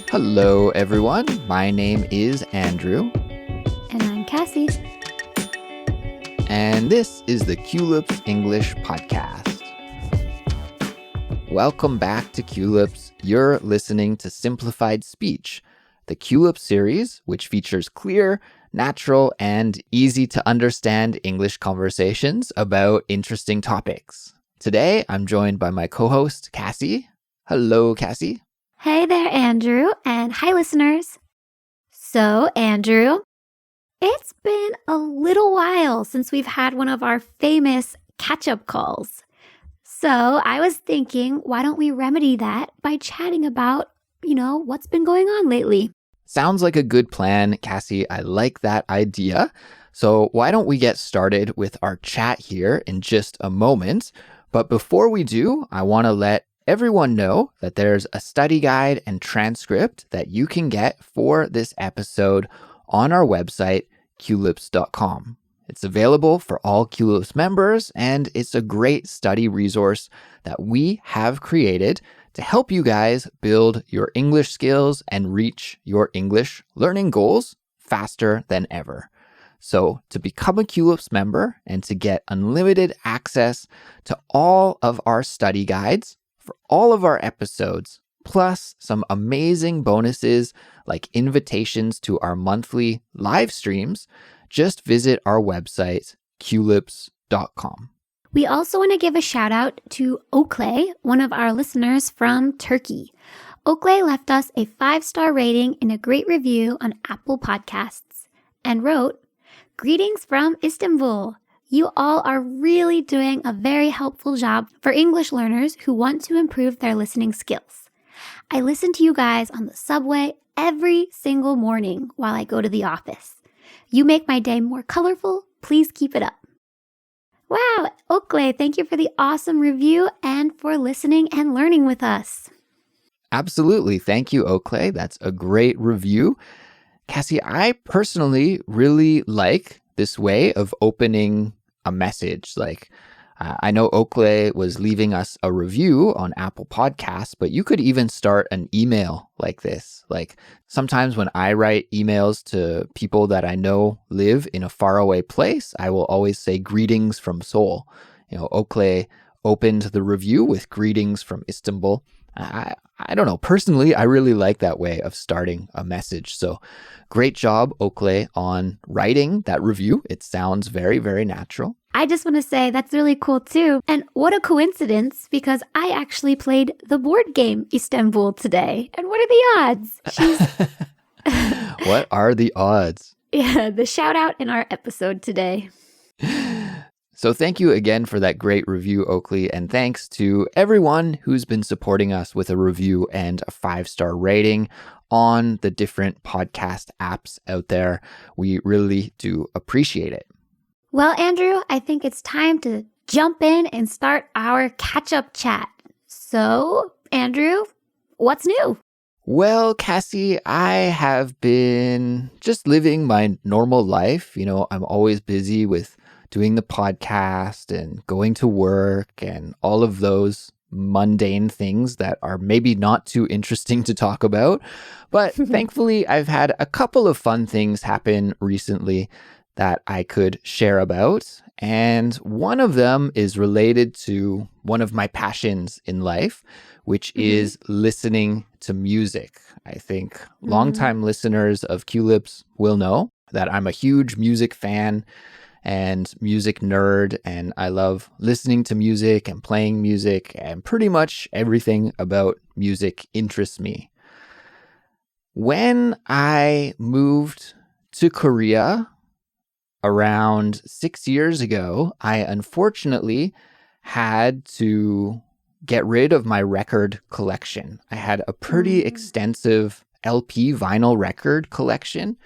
Hello, everyone. My name is Andrew. And I'm Kassy. And this is the Culips English Podcast. Welcome back to Culips. You're listening to Simplified Speech, the Culips series, which features clear, natural, and easy to understand English conversations about interesting topics. Today, I'm joined by my co-host, Kassy. Hello, Kassy. Hey there, Andrew, and hi, listeners. So, Andrew, it's been a little while since we've had one of our famous catch-up calls. So, I was thinking, why don't we remedy that by chatting about, what's been going on lately? Sounds like a good plan, Kassy. I like that idea. So why don't we get started with our chat here in just a moment. But before we do, I want to let everyone know that there's a study guide and transcript that you can get for this episode on our website, culips.com. It's available for all Culips members, and it's a great study resource that we have created to help you guys build your English skills and reach your English learning goals faster than ever. So to become a Culips member and to get unlimited access to all of our study guides for all of our episodes, plus some amazing bonuses like invitations to our monthly live streams, just visit our website, culips.com. We also want to give a shout out to Oakley, one of our listeners from Turkey. Oakley left us a 5-star rating and a great review on Apple Podcasts and wrote, "Greetings from Istanbul. You all are really doing a very helpful job for English learners who want to improve their listening skills. I listen to you guys on the subway every single morning while I go to the office. You make my day more colorful. Please keep it up." Wow, Oakley, thank you for the awesome review and for listening and learning with us. Absolutely. Thank you, Oakley. That's a great review. Kassy, I personally really like this way of opening a message. I know Oakley was leaving us a review on Apple Podcasts, but you could even start an email like this. Sometimes when I write emails to people that I know live in a faraway place, I will always say greetings from Seoul. Oakley opened the review with greetings from Istanbul. I don't know. Personally, I really like that way of starting a message. So great job, Oakley, on writing that review. It sounds very, very natural. I just want to say that's really cool too. And what a coincidence, because I actually played the board game Istanbul today. And what are the odds? What are the odds? Yeah, the shout out in our episode today. So thank you again for that great review, Oakley, and thanks to everyone who's been supporting us with a review and a 5-star rating on the different podcast apps out there. We really do appreciate it. Well, Andrew, I think it's time to jump in and start our catch-up chat. So, Andrew, what's new? Well, Kassy, I have been just living my normal life. I'm always busy with doing the podcast and going to work and all of those mundane things that are maybe not too interesting to talk about. But thankfully, I've had a couple of fun things happen recently that I could share about. And one of them is related to one of my passions in life, which is listening to music. I think longtime listeners of Culips will know that I'm a huge music fan and music nerd, and I love listening to music and playing music, and pretty much everything about music interests me. When I moved to Korea around 6 years ago, I unfortunately had to get rid of my record collection. I had a pretty extensive LP vinyl record collection,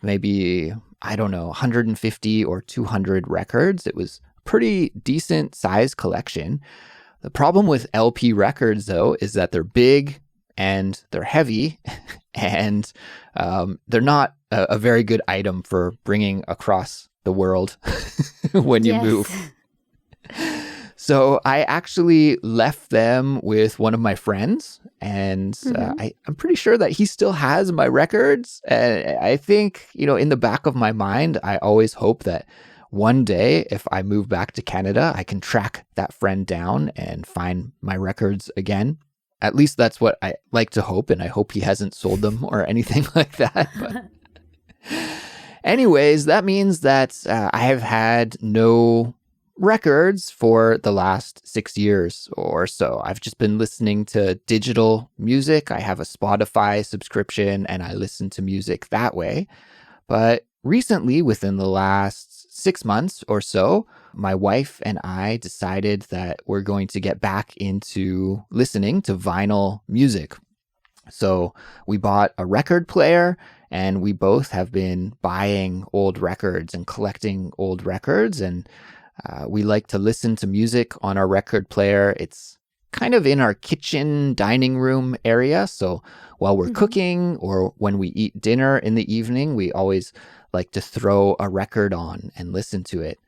maybe 150 or 200 records. It was a pretty decent size collection. The problem with LP records, though, is that they're big and they're heavy and they're not a very good item for bringing across the world when you move. So I actually left them with one of my friends, and I'm pretty sure that he still has my records. And I think, in the back of my mind, I always hope that one day, if I move back to Canada, I can track that friend down and find my records again. At least that's what I like to hope, and I hope he hasn't sold them or anything like that. But anyways, that means that I have had no records for the last 6 years or so. I've just been listening to digital music. I have a Spotify subscription, and I listen to music that way. But recently, within the last 6 months or so, my wife and I decided that we're going to get back into listening to vinyl music. So we bought a record player, and we both have been buying old records and collecting old records. And we like to listen to music on our record player. It's kind of in our kitchen dining room area. So while we're cooking or when we eat dinner in the evening, we always like to throw a record on and listen to it.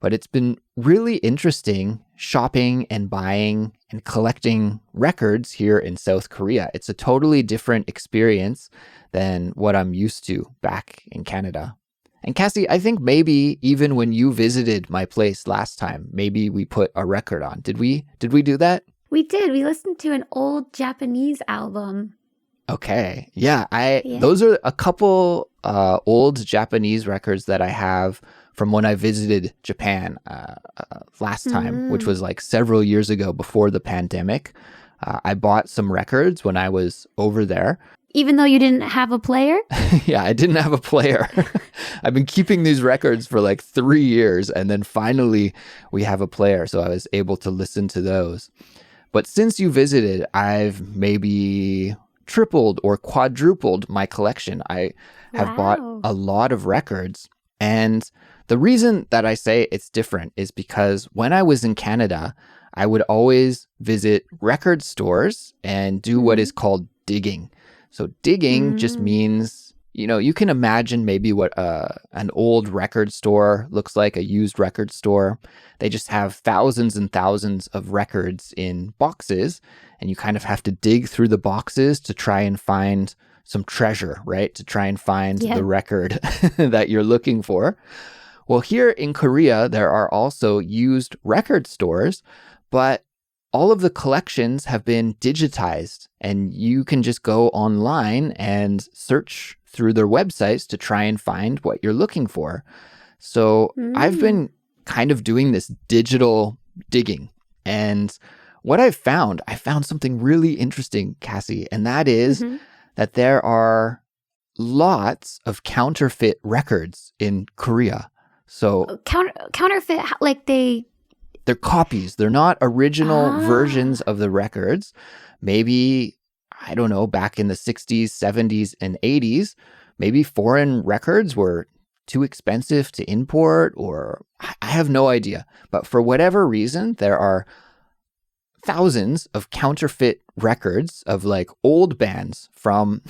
But it's been really interesting shopping and buying and collecting records here in South Korea. It's a totally different experience than what I'm used to back in Canada. And Kassy, I think maybe even when you visited my place last time, maybe we put a record on. Did we do that? We did. We listened to an old Japanese album. Okay. Yeah, those are a couple old Japanese records that I have from when I visited Japan last time, which was like several years ago before the pandemic. I bought some records when I was over there. Even though you didn't have a player? Yeah, I didn't have a player. I've been keeping these records for like 3 years, and then finally we have a player, so I was able to listen to those. But since you visited, I've maybe tripled or quadrupled my collection. I have bought a lot of records. And the reason that I say it's different is because when I was in Canada, I would always visit record stores and do what is called digging. So digging just means, you can imagine maybe what an old record store looks like, a used record store. They just have thousands and thousands of records in boxes, and you kind of have to dig through the boxes to try and find some treasure, right? To try and find the record that you're looking for. Well, here in Korea, there are also used record stores, but all of the collections have been digitized, and you can just go online and search through their websites to try and find what you're looking for. So I've been kind of doing this digital digging. And what I found something really interesting, Kassy, and that is that there are lots of counterfeit records in Korea. So counterfeit, like they're copies. They're not original versions of the records. Maybe, I don't know, back in the 60s, 70s, and 80s, maybe foreign records were too expensive to import, or I have no idea. But for whatever reason, there are thousands of counterfeit records of like old bands from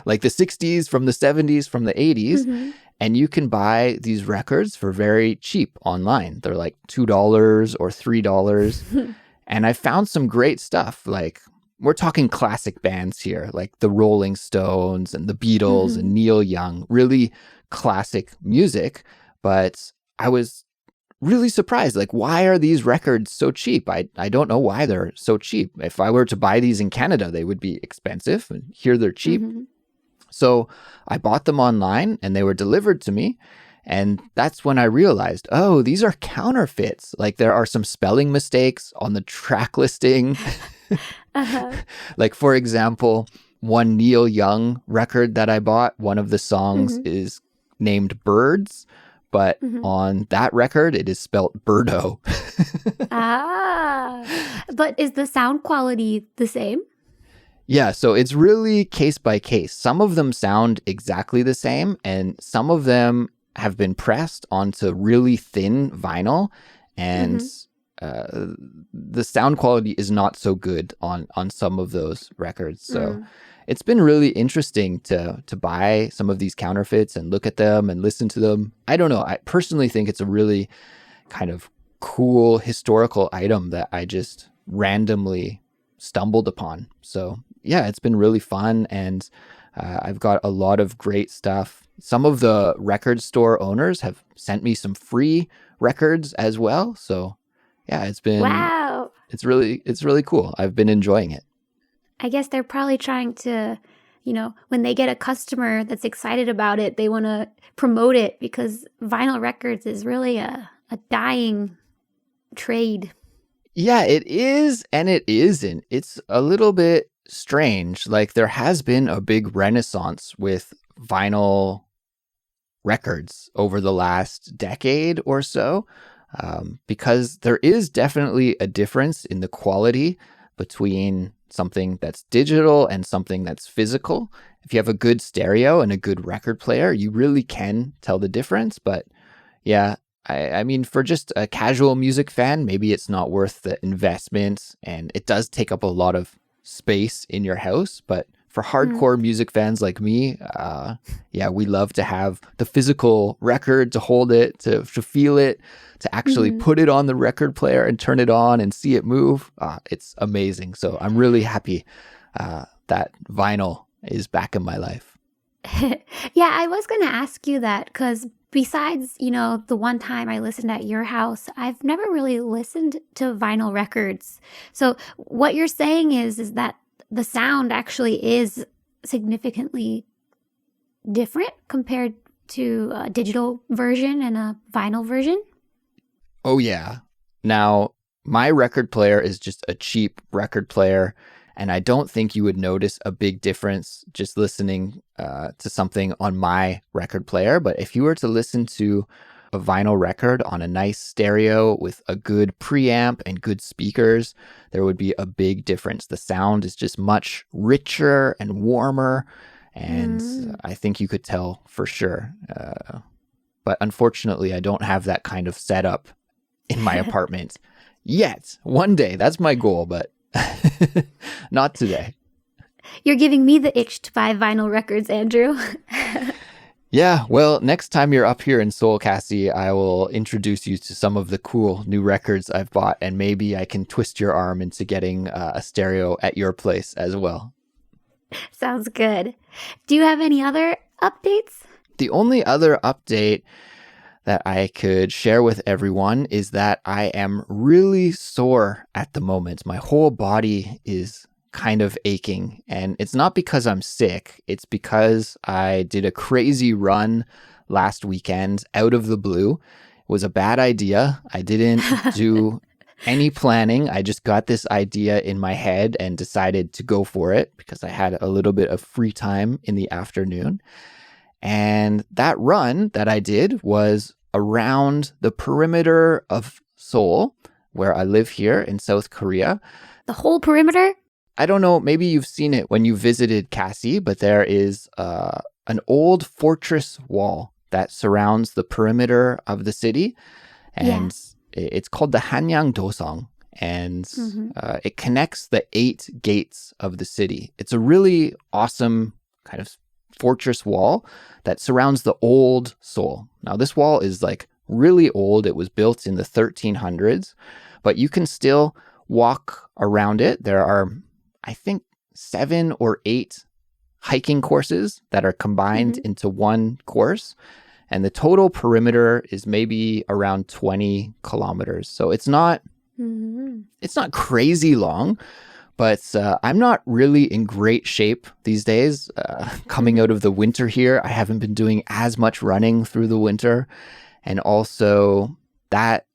like the 60s, from the 70s, from the 80s. And you can buy these records for very cheap online. They're like $2 or $3. And I found some great stuff. Like, we're talking classic bands here, like the Rolling Stones and the Beatles and Neil Young, really classic music. But I was really surprised. Like, why are these records so cheap? I don't know why they're so cheap. If I were to buy these in Canada, they would be expensive. And here they're cheap. So I bought them online and they were delivered to me. And that's when I realized, oh, these are counterfeits. Like, there are some spelling mistakes on the track listing. Like, for example, one Neil Young record that I bought, one of the songs is named Birds, but on that record, it is spelt Birdo. But is the sound quality the same? Yeah, so it's really case by case. Some of them sound exactly the same, and some of them have been pressed onto really thin vinyl, and the sound quality is not so good on some of those records. So it's been really interesting to buy some of these counterfeits and look at them and listen to them. I don't know. I personally think it's a really kind of cool historical item that I just randomly stumbled upon. So yeah, it's been really fun, and I've got a lot of great stuff. Some of the record store owners have sent me some free records as well. So yeah, Wow. it's really cool. I've been enjoying it. I guess they're probably trying to, when they get a customer that's excited about it, they want to promote it, because vinyl records is really a dying trade. Yeah, it is and it isn't. It's a little bit strange. Like, there has been a big renaissance with vinyl records over the last decade or so, because there is definitely a difference in the quality between something that's digital and something that's physical. If you have a good stereo and a good record player, you really can tell the difference. But yeah, I mean, for just a casual music fan, maybe it's not worth the investment, and it does take up a lot of space in your house. But for hardcore music fans like me, yeah, we love to have the physical record, to hold it, to feel it, to actually put it on the record player and turn it on and see it move. It's amazing. So I'm really happy that vinyl is back in my life. Yeah, I was going to ask you that, because besides, the one time I listened at your house, I've never really listened to vinyl records. So what you're saying is that the sound actually is significantly different compared to a digital version and a vinyl version? Oh, yeah. Now, my record player is just a cheap record player, and I don't think you would notice a big difference just listening to something on my record player. But if you were to listen to a vinyl record on a nice stereo with a good preamp and good speakers, there would be a big difference. The sound is just much richer and warmer, and I think you could tell for sure. But unfortunately, I don't have that kind of setup in my apartment yet. One day, that's my goal, but not today. You're giving me the itch to buy vinyl records, Andrew. Yeah, well, next time you're up here in Seoul, Kassy, I will introduce you to some of the cool new records I've bought, and maybe I can twist your arm into getting a stereo at your place as well. Sounds good. Do you have any other updates? The only other update that I could share with everyone is that I am really sore at the moment. My whole body is kind of aching, and it's not because I'm sick. It's because I did a crazy run last weekend out of the blue. It was a bad idea. I didn't do any planning. I just got this idea in my head and decided to go for it because I had a little bit of free time in the afternoon. And that run that I did was around the perimeter of Seoul, where I live here in South Korea. The whole perimeter? I don't know, maybe you've seen it when you visited Kassy, but there is an old fortress wall that surrounds the perimeter of the city. And it's called the Hanyang Dosong. And it connects the 8 gates of the city. It's a really awesome kind of fortress wall that surrounds the old Seoul. Now, this wall is like really old. It was built in the 1300s, but you can still walk around it. There are, I think, 7 or 8 hiking courses that are combined into one course. And the total perimeter is maybe around 20 kilometers. So it's not crazy long, but I'm not really in great shape these days. Coming out of the winter here, I haven't been doing as much running through the winter. And also that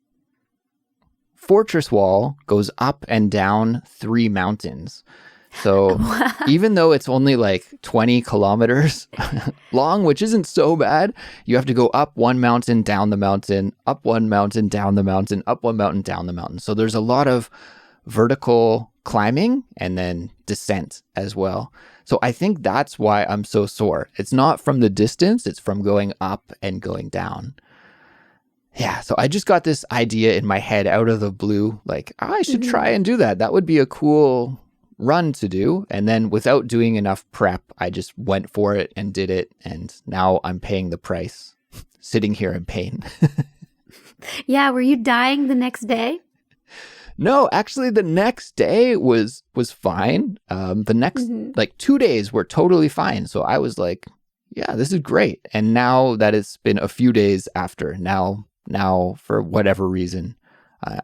fortress wall goes up and down 3 mountains. So even though it's only like 20 kilometers long, which isn't so bad, you have to go up one mountain, down the mountain, up one mountain, down the mountain, up one mountain, down the mountain. So there's a lot of vertical climbing and then descent as well. So I think that's why I'm so sore. It's not from the distance, it's from going up and going down. Yeah, so I just got this idea in my head out of the blue, like, I should try and do that. That would be a cool run to do. And then without doing enough prep, I just went for it and did it. And now I'm paying the price, sitting here in pain. Yeah, were you dying the next day? No, actually, the next day was fine. The next like 2 days were totally fine. So I was like, yeah, this is great. And now that it's been a few days after, now for whatever reason,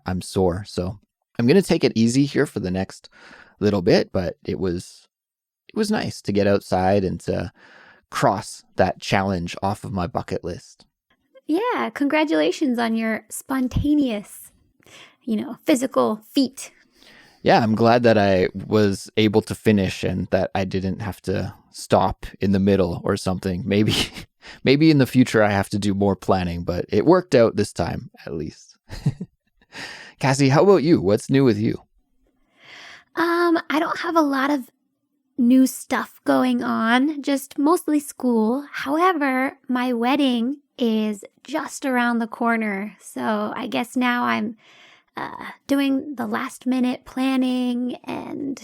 I'm sore. So I'm gonna take it easy here for the next little bit. But it was nice to get outside and to cross that challenge off of my bucket list. Yeah, congratulations on your spontaneous, physical feat. Yeah, I'm glad that I was able to finish and that I didn't have to stop in the middle or something. Maybe in the future I have to do more planning, but it worked out this time at least. Kassy, how about you? What's new with you? I don't have a lot of new stuff going on, just mostly school. However, my wedding is just around the corner. So I guess now I'm doing the last minute planning and,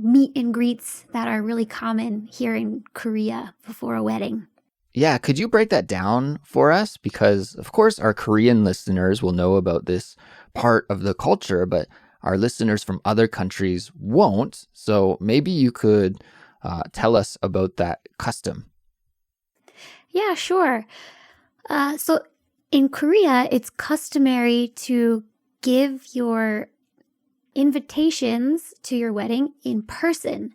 meet and greets that are really common here in Korea before a wedding. Yeah, could you break that down for us? Because, of course, our Korean listeners will know about this part of the culture, but our listeners from other countries won't. So maybe you could tell us about that custom. Yeah, sure. So in Korea, it's customary to give your invitations to your wedding in person,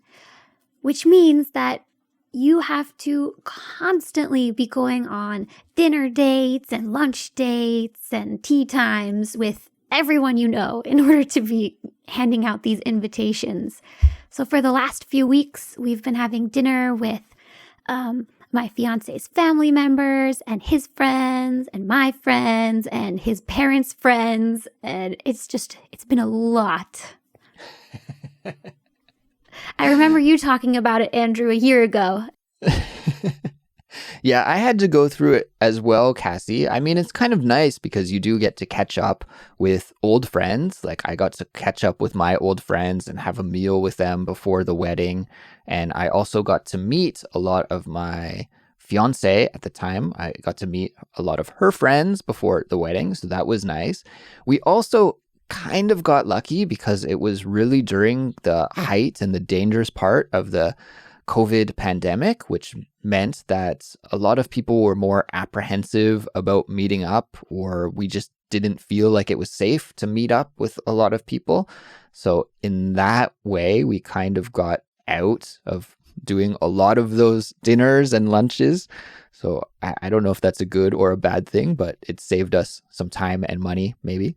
which means that you have to constantly be going on dinner dates and lunch dates and tea times with everyone you know in order to be handing out these invitations. So for the last few weeks, we've been having dinner with my fiance's family members and his friends and my friends and his parents' friends. And it's been a lot. I remember you talking about it, Andrew, a year ago. Yeah, I had to go through it as well, Kassy. I mean, it's kind of nice because you do get to catch up with old friends. Like I got to catch up with my old friends and have a meal with them before the wedding. And I also got to meet a lot of my fiance at the time. I got to meet a lot of her friends before the wedding. So that was nice. We also kind of got lucky because it was really during the height and the dangerous part of the COVID pandemic, which meant that a lot of people were more apprehensive about meeting up, or we just didn't feel like it was safe to meet up with a lot of people. So in that way, we kind of got out of doing a lot of those dinners and lunches. So I don't know if that's a good or a bad thing, but it saved us some time and money, maybe.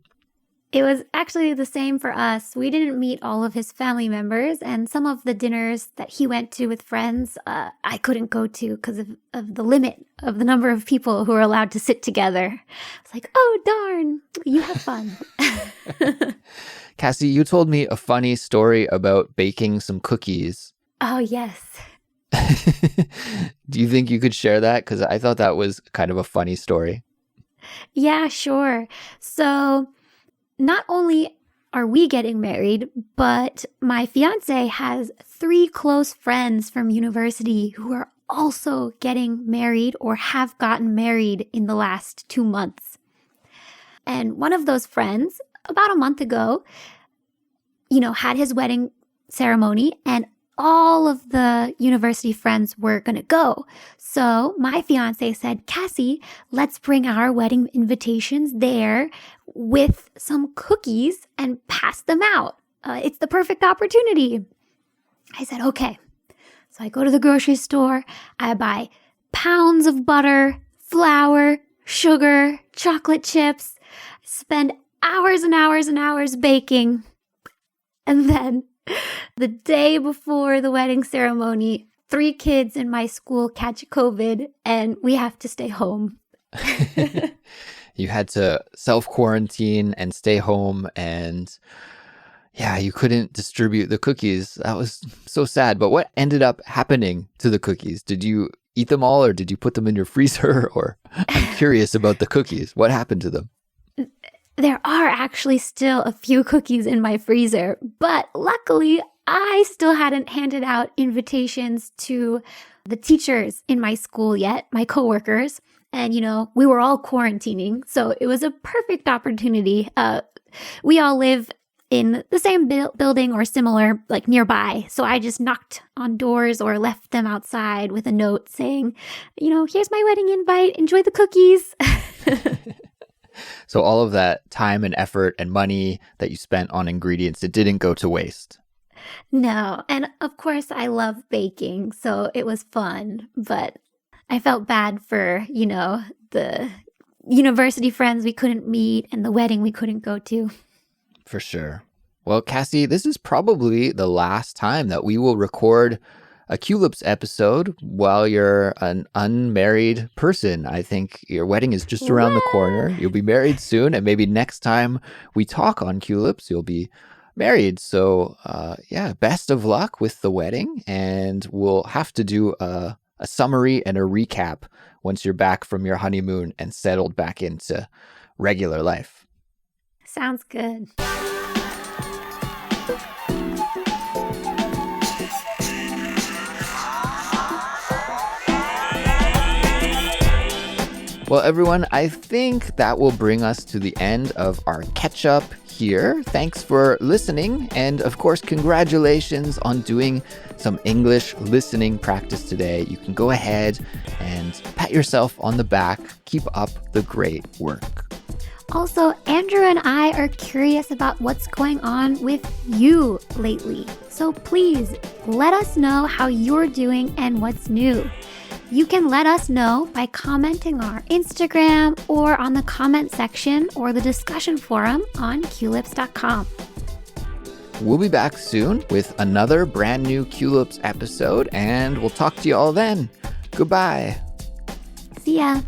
It was actually the same for us. We didn't meet all of his family members, and some of the dinners that he went to with friends, I couldn't go to because of the limit of the number of people who were allowed to sit together. It's like, oh, darn, you have fun. Kassy, you told me a funny story about baking some cookies. Oh, yes. Do you think you could share that? Because I thought that was kind of a funny story. Yeah, sure. So not only are we getting married, but my fiance has 3 close friends from university who are also getting married or have gotten married in the last 2 months. And one of those friends, about a month ago, had his wedding ceremony, and all of the university friends were going to go. So my fiance said, Kassy, let's bring our wedding invitations there with some cookies and pass them out. It's the perfect opportunity. I said, okay. So I go to the grocery store. I buy pounds of butter, flour, sugar, chocolate chips, spend hours and hours and hours baking. And then the day before the wedding ceremony, 3 kids in my school catch COVID and we have to stay home. You had to self-quarantine and stay home, and yeah, you couldn't distribute the cookies. That was so sad. But what ended up happening to the cookies? Did you eat them all, or did you put them in your freezer? Or I'm curious about the cookies. What happened to them? There are actually still a few cookies in my freezer, but luckily I still hadn't handed out invitations to the teachers in my school yet, my coworkers. And, we were all quarantining, so it was a perfect opportunity. We all live in the same building or similar, like nearby. So I just knocked on doors or left them outside with a note saying, here's my wedding invite. Enjoy the cookies. So all of that time and effort and money that you spent on ingredients, it didn't go to waste. No. And of course, I love baking, so it was fun. But I felt bad for, the university friends we couldn't meet and the wedding we couldn't go to. For sure. Well, Kassy, this is probably the last time that we will record a Culips episode while you're an unmarried person. I think your wedding is just around the corner. You'll be married soon, and maybe next time we talk on Culips, you'll be married. So, best of luck with the wedding, and we'll have to do a summary and a recap once you're back from your honeymoon and settled back into regular life. Sounds good. Well, everyone, I think that will bring us to the end of our catch-up here. Thanks for listening. And of course, congratulations on doing some English listening practice today. You can go ahead and pat yourself on the back. Keep up the great work. Also, Andrew and I are curious about what's going on with you lately. So please let us know how you're doing and what's new. You can let us know by commenting on our Instagram or on the comment section or the discussion forum on culips.com. We'll be back soon with another brand new Culips episode, and we'll talk to you all then. Goodbye. See ya.